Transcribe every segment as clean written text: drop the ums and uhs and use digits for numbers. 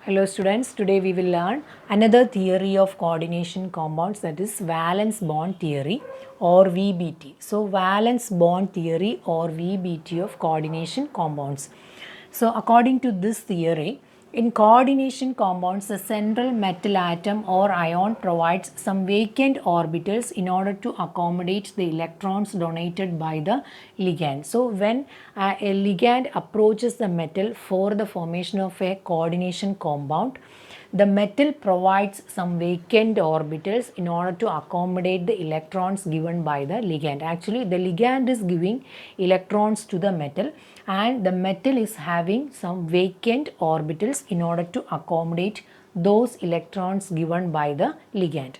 Hello students, today we will learn another theory of coordination compounds, that is valence bond theory or VBT. So valence bond theory or VBT of coordination compounds. So according to this theory, in coordination compounds, the central metal atom or ion provides some vacant orbitals in order to accommodate the electrons donated by the ligand. So when a ligand approaches the metal for the formation of a coordination compound, the metal provides some vacant orbitals in order to accommodate the electrons given by the ligand. Actually, the ligand is giving electrons to the metal and the metal is having some vacant orbitals in order to accommodate those electrons given by the ligand.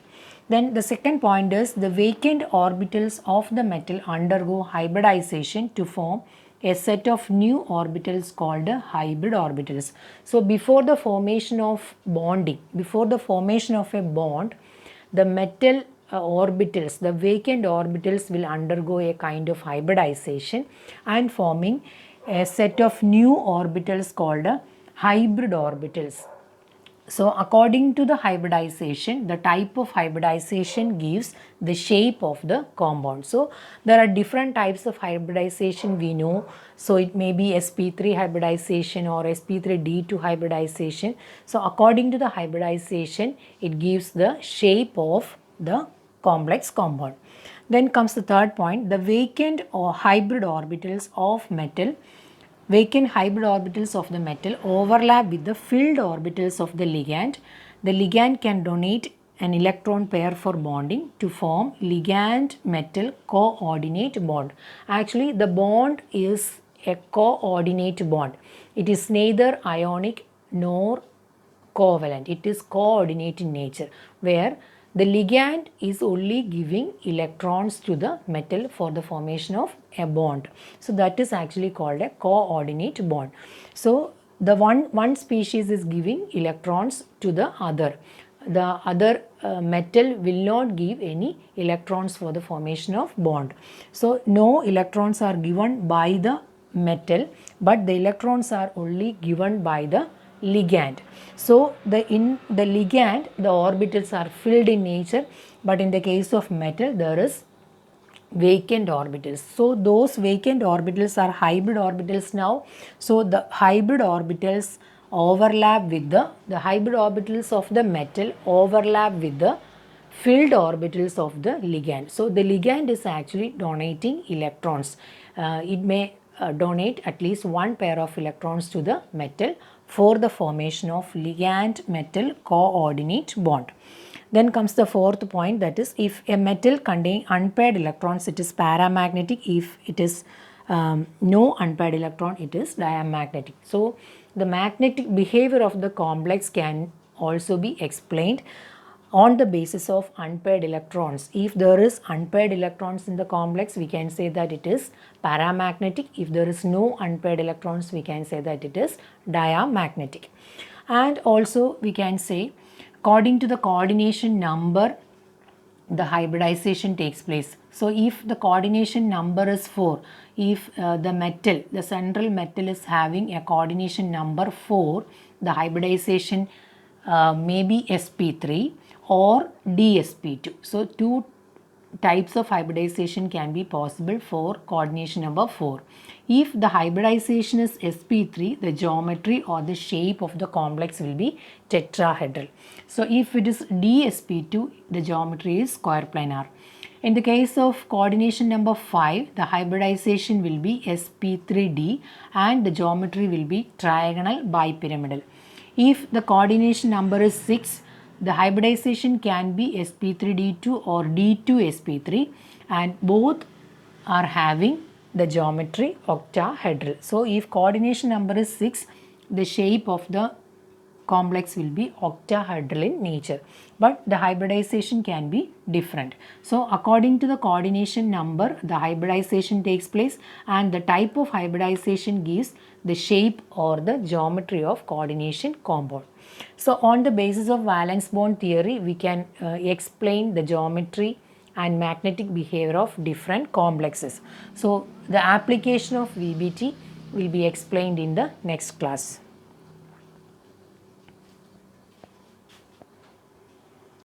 Then the second point is the vacant orbitals of the metal undergo hybridization to form a set of new orbitals called hybrid orbitals. So before the formation of bonding, before the formation of a bond, the metal orbitals, the vacant orbitals will undergo a kind of hybridization and forming a set of new orbitals called hybrid orbitals. So according to the hybridization, the type of hybridization gives the shape of the compound. So there are different types of hybridization we know. So it may be sp3 hybridization or sp3d2 hybridization. So according to the hybridization, it gives the shape of the complex compound. Then comes the third point, the vacant or hybrid orbitals of metal. Vacant hybrid orbitals of the metal overlap with the filled orbitals of the ligand. The ligand can donate an electron pair for bonding to form ligand metal coordinate bond. Actually, the bond is a coordinate bond. It is neither ionic nor covalent. It is coordinate in nature, where the ligand is only giving electrons to the metal for the formation of a bond. So that is actually called a coordinate bond. So the one species is giving electrons to the other. The other metal will not give any electrons for the formation of bond. So no electrons are given by the metal, but the electrons are only given by the ligand. So in the ligand, the orbitals are filled in nature, but in the case of metal, there is vacant orbitals. So those vacant orbitals are hybrid orbitals now. So the hybrid orbitals overlap with the hybrid orbitals of the metal overlap with the filled orbitals of the ligand. So the ligand is actually donating electrons. It may donate at least one pair of electrons to the metal for the formation of ligand metal coordinate bond. Then comes the fourth point, that is if a metal contain unpaired electrons, it is paramagnetic. If it is no unpaired electron, it is diamagnetic. So the magnetic behavior of the complex can also be explained on the basis of unpaired electrons. If there is unpaired electrons in the complex, we can say that it is paramagnetic. If there is no unpaired electrons, we can say that it is diamagnetic. And also we can say, according to the coordination number, the hybridization takes place. So if the coordination number is 4, if the central metal is having a coordination number 4, the hybridization may be sp3 or dsp2. So two types of hybridization can be possible for coordination number 4. If the hybridization is sp3, the geometry or the shape of the complex will be tetrahedral. So if it is dsp2, the geometry is square planar. In the case of coordination number 5, the hybridization will be sp3d and the geometry will be trigonal bipyramidal. If the coordination number is 6, the hybridization can be sp3d2 or d2sp3, and both are having the geometry octahedral. So if coordination number is 6, the shape of the complex will be octahedral in nature, but the hybridization can be different. So according to the coordination number, the hybridization takes place, and the type of hybridization gives the shape or the geometry of coordination compound. So on the basis of valence bond theory, we can explain the geometry and magnetic behavior of different complexes. So the application of VBT will be explained in the next class.